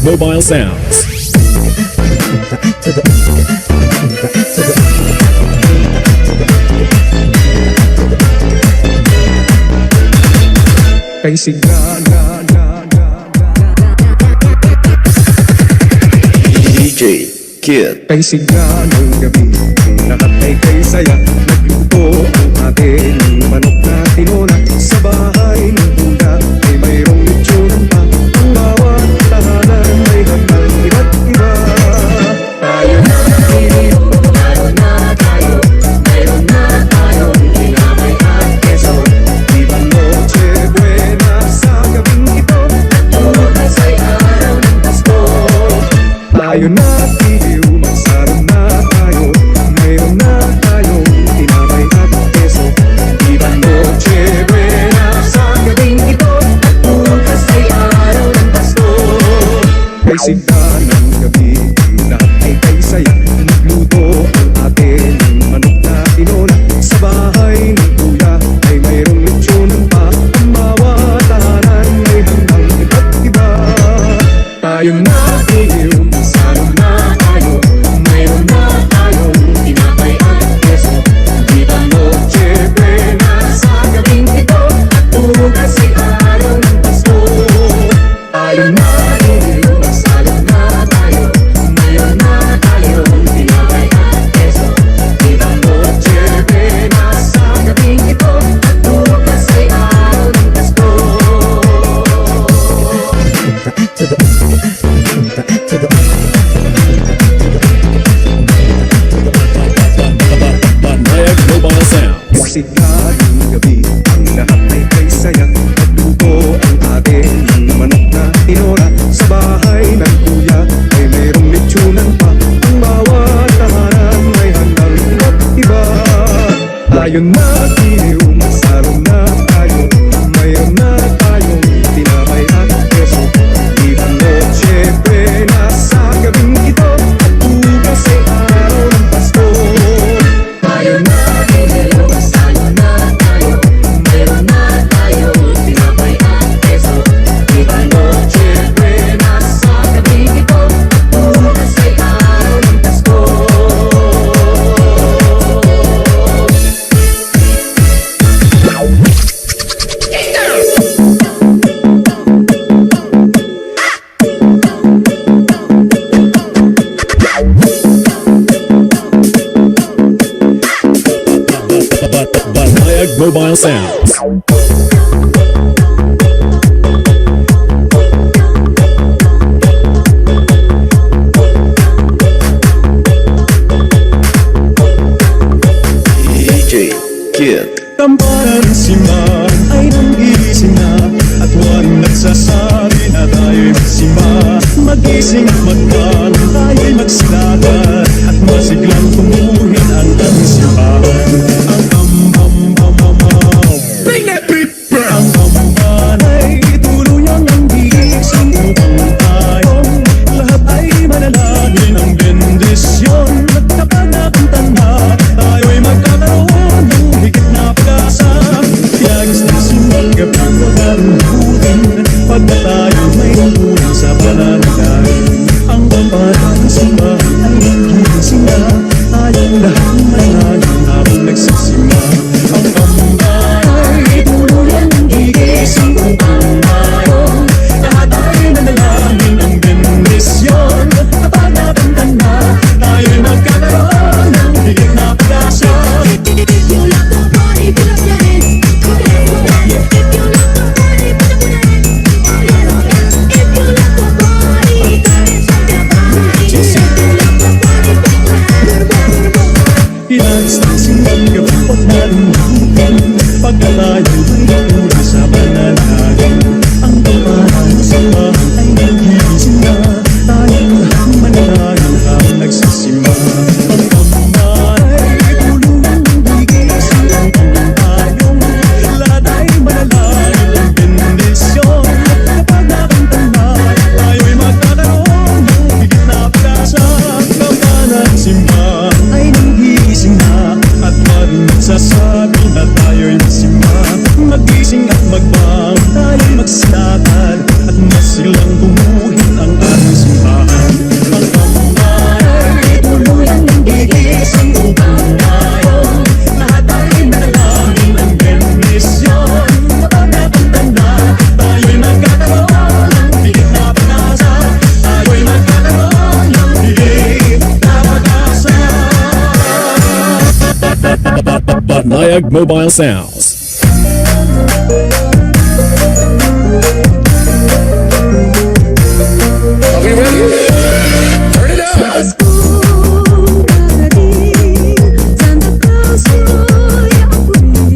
Mobile sounds. Kay Sigana DJ Kid. Kay Siganang gabi, lahat ay kay saya. Nagluto ang ating manok na tinola. Sa bahay ng tula ay mayroong litsunan pa. Ang bawat tahanan may handang iba't iba. Tayo na mayroon na tayo. Mayroon na tayong tinapay at keso. Viva Noche Buena sa gabing ito. Bukas ay araw ng Pasko. Tayo na tiliw, magsarap na tayo. Mayroon na tayong tinapay at keso. Viva Noche Buena sa gabing ito. Bukas ay araw ng Pasko. Kay sigla ng gabi, lahat ay kay saya. Nagluto ang ating manok na tinola. Sa bahay ng kuya ay mayroong litsunan pa. Ang bawat tahanan ay handang iba't iba. Tayo na tiliw, masarap na tayo. Mayroon na tayong tinapay at keso. Viva Noche Buena sa gabing ito. At bukas ay araw ng Pasko. Tayo na tiliw, masarap na tayo. Mayroon na tayong tinapay at keso. Viva Noche Buena sa gabing ito. At bukas ay araw ng Pasko. Banayag Mobile sounds. Sigaling gabi, ang lahat ay kay saya. Nagluto ang ating manok na tinola. Sa bahay ng kuya ay mayroong litsunan pa. Ang bawat tahanan ay handang iba't iba. Tayo na tiliw, masarap na tayo. Mayroon na tayong tinapay at keso. Viva Noche Buena sa gabing ito. At bukas ay araw ng Pasko. Tayo na tiliw, masarap na tayo. Mayroon na tayong tinapay at keso. Viva Noche Buena sa gabing ito. At bukas ay araw ng Pasko. Banayag Mobile sounds. DJ Kid. Tamparan siman ay nanggising na. At waring nagsasabi na tayo'y magsimba. Magising at magpan, tayo'y magsilatan. At masiglang tumuhin ang aming simbahan. Ang bring that beat back! Ang amban ay tuluyang ang gising upang tayo. Lahat ay manalangin ang bendisyon. At kapag napuntanha, tayo'y magkakaroon ng higit na pag-asa. Tiyagis na simbang gabi huwag naluhutin. Pagka tayo may tungkulin sa pananalain. Ang amban simbahan ay nagising na. Tayong lahat manalangin habang nagsisimba. Ang amban ay tuluyang ang gigising upang tayo. Lahat ay nanalangin ang bendisyon. Kapag napuntanha, tayo'y magkakaroon ng higit na pag-asa. If you love the party, put up your hands. If you love the party, put up your hands. If you love the party, dance on your body. If you love the party, put up your hands. Ilagis ng simbang gabi huwag naluhutin. Pagka tayo'y tungkulin sa pananalain. Ang tamparan sa bahay ay nagising na. Tayong lahat manalangin habang nagsisimba. Banayag Mobile Sounds. Are we ready? Turn it up! Paskong darating, Santa Claus mo'y apurin.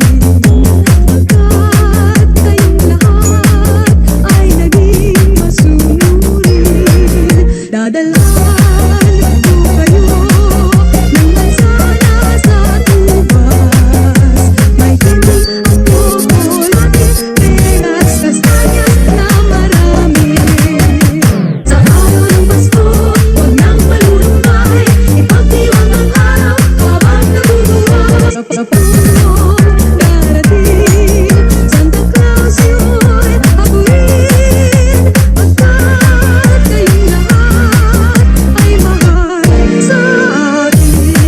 Pagkat kayong lahat ay naging masunurin. Dadalhan ko kayo ng mansana sa tubas. May candy at chocolate, peras, kastanyas na marami. Sa araw ng Pasko, huwag nang malulumbay, ipagdiwang ang araw habang nabubuhay. Sa Paskong darating, Santa Claus mo'y habuin. Pagkat kayong lahat ay mahal sa akin.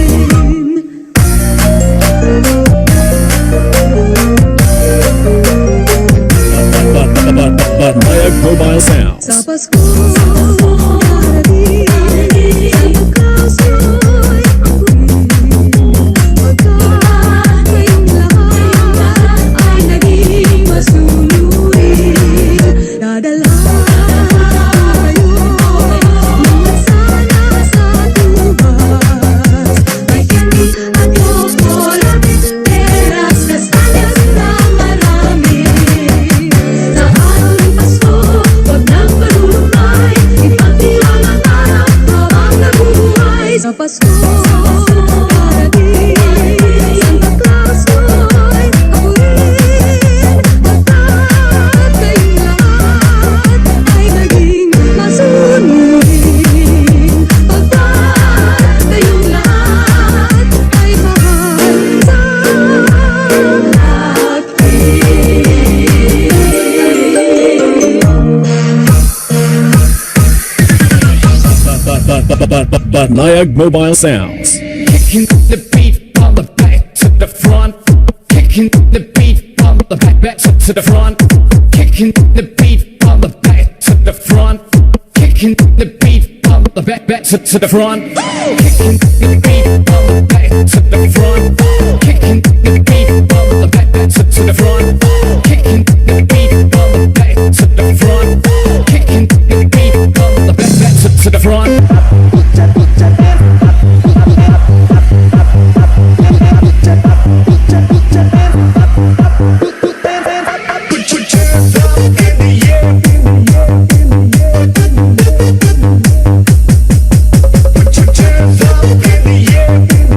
Banayag Mobile Sounds. Sa Paskong darating, Santa Claus mo'y habuin. Pagkat kayong lahat ay naging masunurin. Dadalhan kayo ng mansana sa tubas. May candy at chocolate, peras, kastanyas na marami. Sa araw ng Pasko, huwag nang malulumbay, ipagdiwang ang araw habang nabubuhay. Sa Pasko darating, Santa Claus mo'y habuin. Pagkat kayong lahat ay naging masunurin. Pagkat kayong lahat ay mahal sa akin. Banayag Mobile Sounds. Kicking the beat from the back to the front. Kicking the beat from the back to the front. Kicking the beat from the back to the front. Kicking the beat from the back to the front. Kicking the beat from the back to the front. Kicking the beat from the back to the front. Kicking the beat from the back to the front. Kicking the beat from the back to the front. Put your hands up in the air.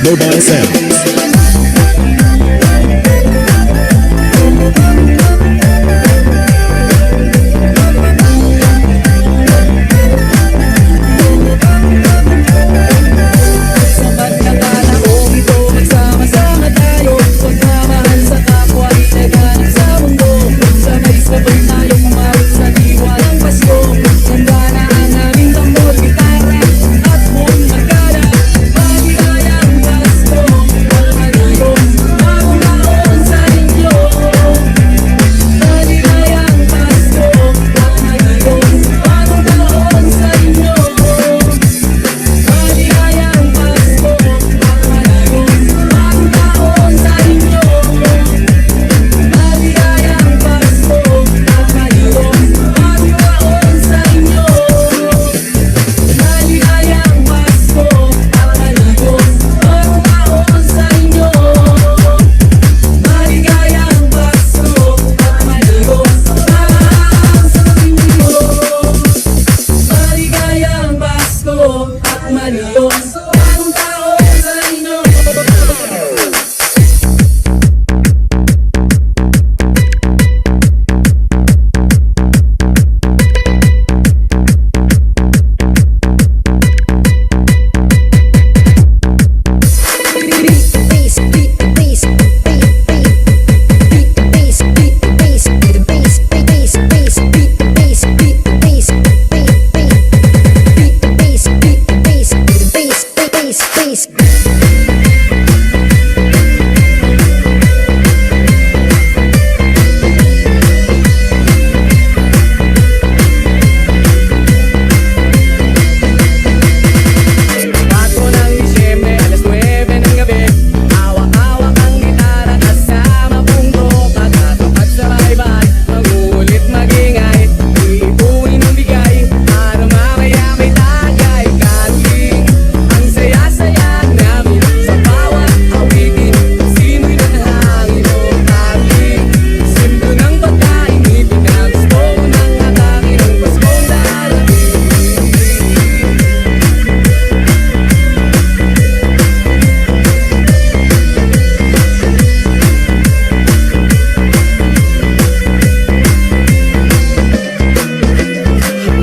Mobile Sounds. Sa pagkakataong ito, magsama-sama tayo, pagmamahal sa kapwa, laganap sa mundo. Sabay-sabay tayong umawit sa diwa ng Pasko. Handa na ang aming tambol, gitara at buong magkada. Maligayang Pasko, pagmalikom, bagong taon sa inyo. Maligayang Pasko, pagmalikom, bagong taon sa inyo. Maligayang Pasko, pagmalikom, bagong taon sa inyo. Maligayang Pasko, pagmalikom, bagong taon sa inyo. Maligayang Pasko, pagmalikom, bagong taon sa inyo. Maligayang Pasko, pagmalikom, Maligayang Pasko, pagmalikom, bagong taon sa inyo. Pasko ng Disyembre, alas 9 ng gabi. Hawak-hawak ang gitara, kasama bundok at katapat sa baybay. Magulit magingay, iipunin ng bigay, para mamaya may tagay. Kaling ang saya-saya namin sa bawat awitin. Simoy ng hangin o kaling simple ng pagkain, ipinagusto ng atake ng Paskong darating.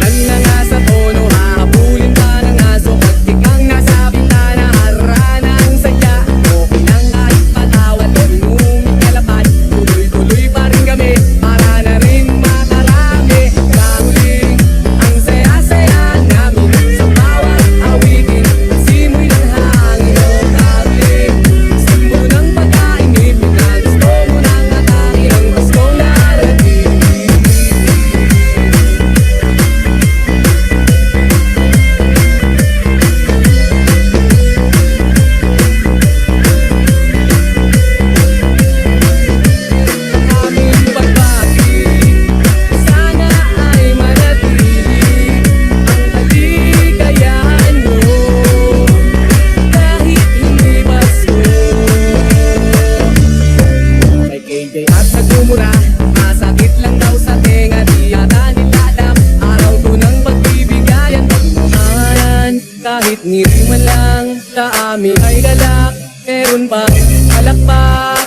Nang sa tono, hahabulin ka ng aso. Pagtik ang nasa bintana, harana ang saya. Okay lang kahit patawad o inuming kalapad. Tuloy-tuloy pa rin kami, para na rin makarami. Kahuling ang saya-saya namin sa bawat awitin. Simoy ng hangin o kahuling simbo ng pagkain, ipinagusto mo ng atake ng Paskong darating. Aming pagbati, sana ay manatili ang kaligayahan mo, kahit hindi Pasko. Kay KJ at nagmumura, masakit lang daw sa tenga, di yata nila alam. Araw to ng pagbibigayan, pagmamahalan, kahit ngiri man lang sa amin ay galak. Meron pa palakpak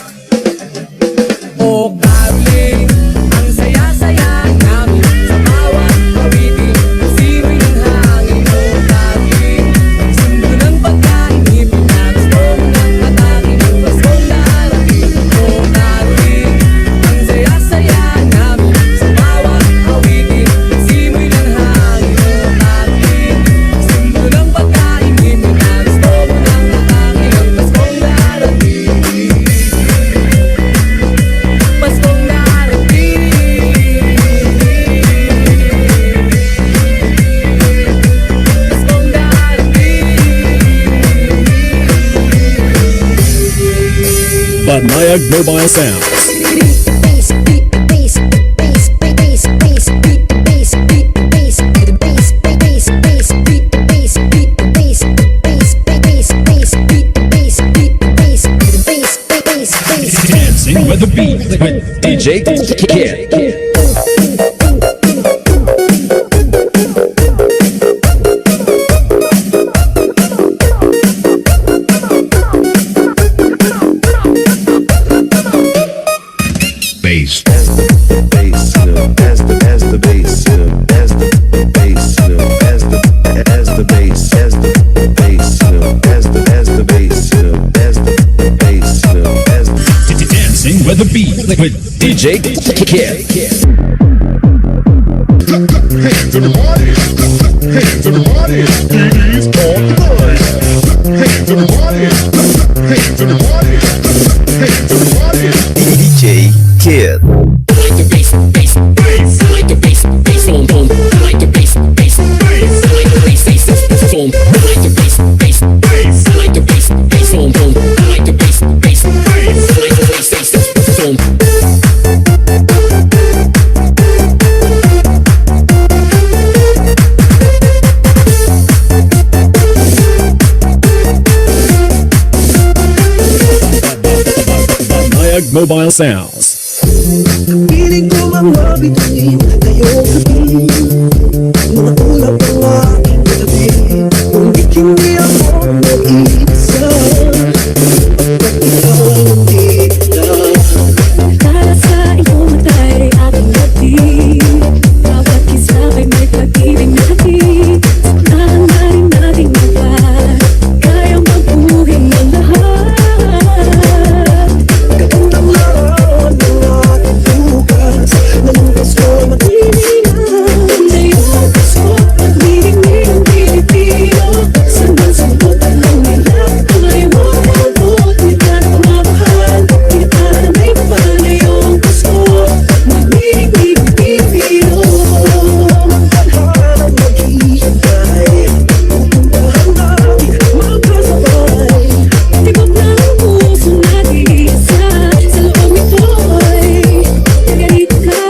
o caroling, ang saya-saya namin sa bawat awitin. Simoy ng hangin o kaling simbo ng pagkain, ipinagusto mo ng atake ng Paskong darating. O caroling, ang saya-saya namin sa bawat awitin. Simoy ng hangin o kaling simbo ng pagkain, ipinagusto mo ng atake ng Paskong darating. Paskong darating. Paskong darating. Banayag Mobile Sounds. Dancing with the beat with DJ Kid. with DJ Kid. Hands in the party, hands in the party, he's on the line. Hands in the party, hands in the party, hands in the party. DJ Kid. I like the bass, bass, bass. I like the bass, bass, boom, boom. I like the bass, bass, bass. I like the bass, bass, bass, boom. I like the bass, bass, bass. I like the bass, bass, boom, boom. I like the bass, bass, bass. I like the bass, bass, bass, boom. Mobile Sounds. Piling ko mga bituin ngayong gabi. Mga ulap ang aking gabi. Ngunit hindi ako nag-iisa, pagkat ikaw ang nandito. Para sa iyong matay aking hatid. Bawat isa ay may pag-ibig na hatid. Sanahan na rin nating magpahal. Kayang magbuhin ng lahat. Gagandang lahat ng ating bukas. Nalukas ko mag-iingan. Ngayong gusto pag-ibig ng Pilipino. Sandal-sandot ang lang nila. Ang ayaw ang buot nila na pumamahal. Pinatala na may kapal na iyong gusto. Mag-ibig ng Pilipino. Tadhana maghihintay. Pupuntahan natin magkasabay. Tibok na ang puso natin isa. Sa loob nito'y galit ka.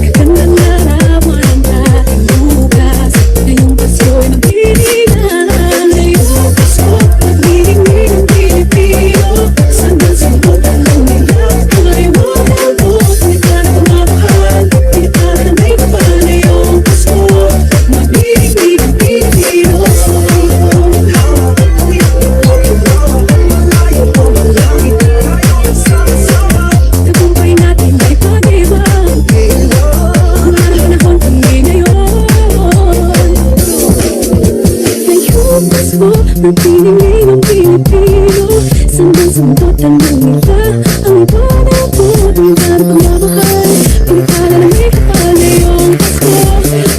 Gaganda na laman ang ating bukas. Ngayong Pasko'y magdidigan. Ngayong Pasko, pag-ibig ng Pilipino. Sandal-sandot ang lang nila. Ang ayaw ang buot nila na pumamahal. Pinatala na may kapal na iyong Pasko. Mag-ibig ng Pilipino. Tagumpay natin ay pag-iba. Ang panahon kundi ngayon. Ngayong Pasko, nagbibigay ng Pilipino. Sandal-sandot ang lang nila. Ang iba na buot nila na pumamahal. Pinatala na may kapal na iyong Pasko.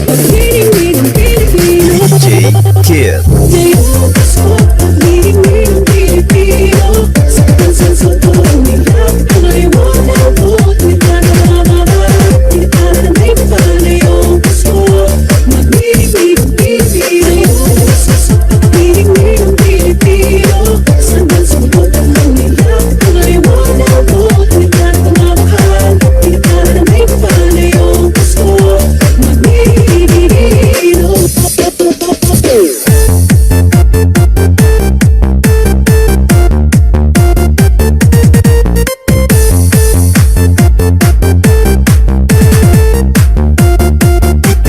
Pag-ibig ng Pilipino. DJ Kid. Ngayong Pasko, pag-ibig ng Pilipino. Sandal-sandot ang nila. Ang ayaw ang buot nila na pumamahal. Pinatala na may kapal na iyong Pasko. Mag-ibig ng Pilipino. Pag-ibig ng Pilipino. Sandal-sandot ang lang nila. Ang ayaw ang buot nila na pumamahal. Pinatala na may kapal na iyong Pasko. Mag-ibig ng Pilipino.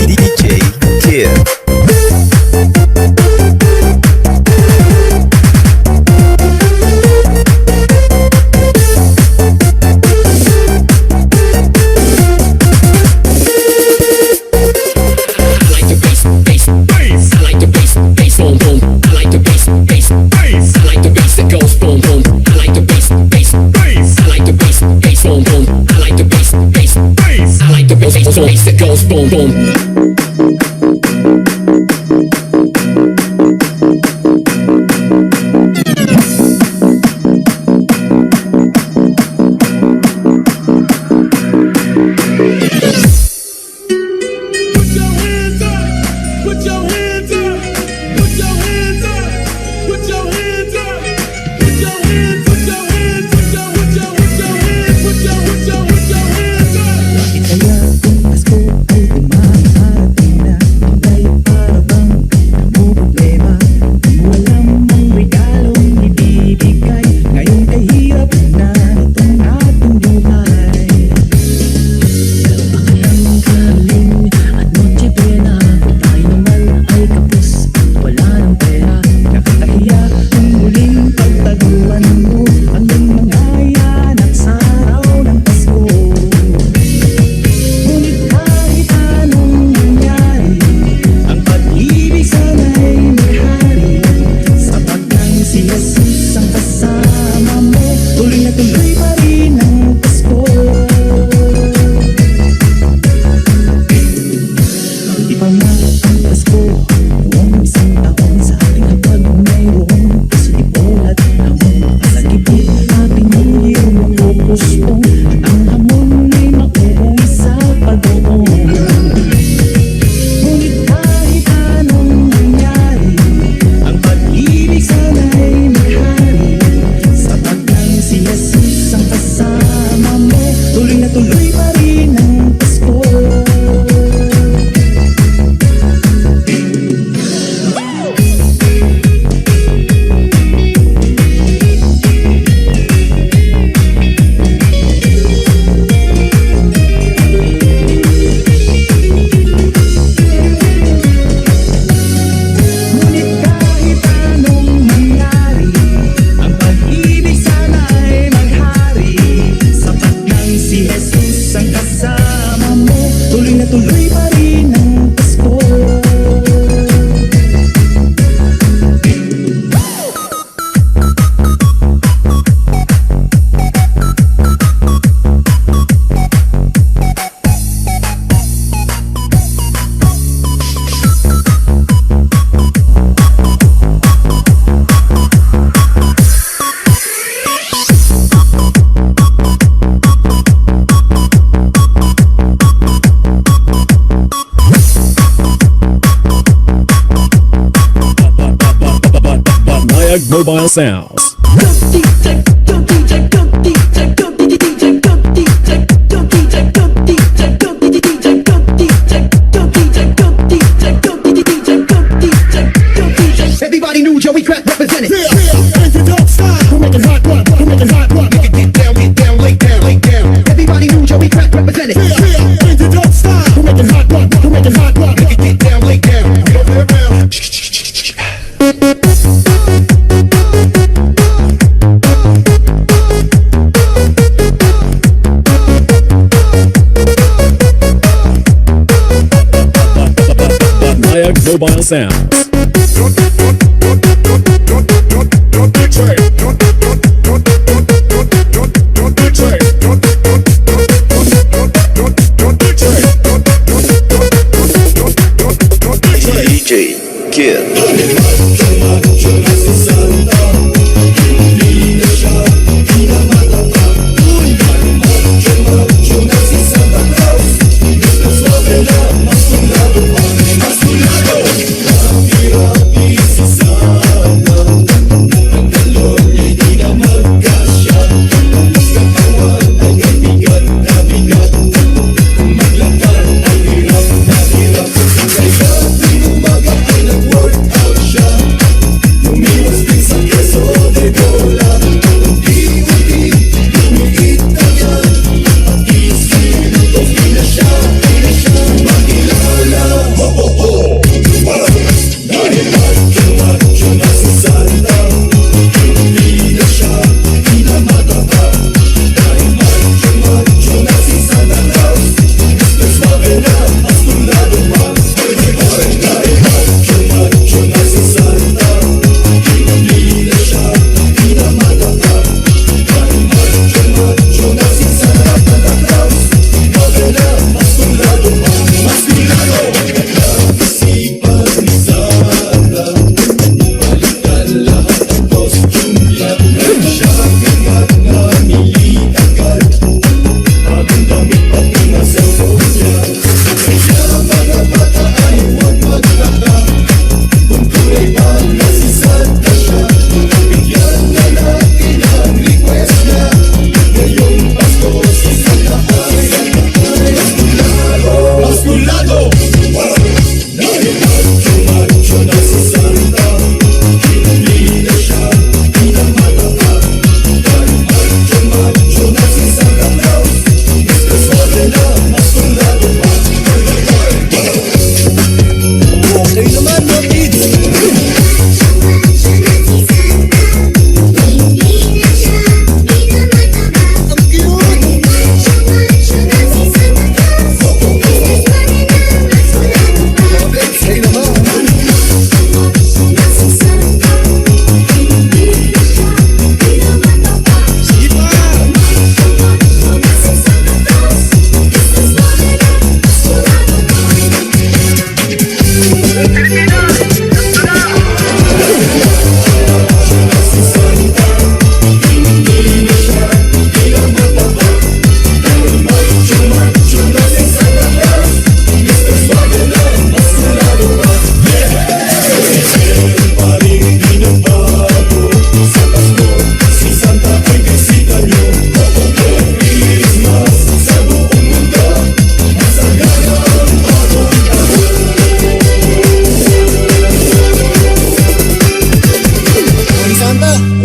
DJ Kid. I like the bass, bass, bass. I like the bass, bass, boom, boom. I like the bass, bass, bass. I like the bass that goes boom, boom. I like the bass, bass, bass. I like the bass, bass, boom, boom. I like the bass, bass, bass. I like the bass, bass that goes boom, boom. Put your hands up, put your hands up, put your hands up, put your hands up, put your hands, put your hands, put your hands, put your hands up. Kaya kung Pasko ay dumarating na, ay para bang namumroblema. Di mo alam ang regalong ibibigay. Ngayong kahirap na itong ating buhay. Napakalang kaling at noche buena. Tayo naman ay kapos, wala ng pera. Nakakahiya ang muling pagtaguan mo. Ang iyong mga anak sa araw ng Pasko. Ngunit kahit anong mangyari, ang pag-ibig sana'y may hari. Sapat lang si Jesus ang kasama mo. Tuloy na tuloy pa rin ang Pasko. Mobile Sounds. Everybody knew Joey Crack represented. We're making hot blood, we're making hot blood. Make it get down, lay down, lay down. Everybody knew Joey Crack represented. We're making hot blood, we're making hot blood. Make it get down, lay down. We don't play around. Mobile Sounds. DJ Kid.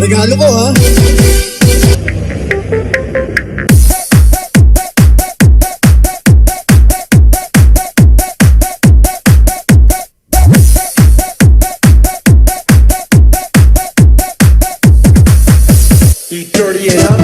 Regalo ko ha. dirty it up.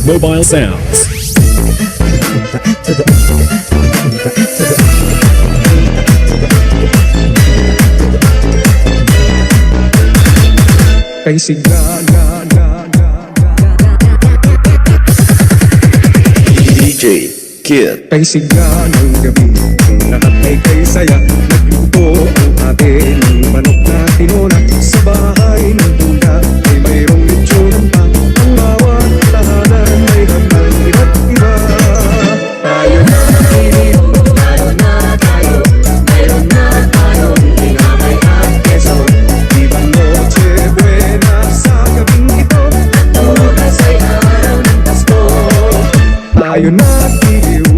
Mobile Sounds. Kay sigla Kid. Kay sigla ng gabi, ang lahat ay kay saya. Nagluto ang atin ng manok na tinola. Sa bahay ng tula ay mayroong lechon pa. Ang bawat tahanan ay handang iba't iba. Tayo na mayroon na tayong tinapay at keso. Viva Noche Buena sa gabing ito. At bukas ay araw ng Pasko. Tayo na tiliw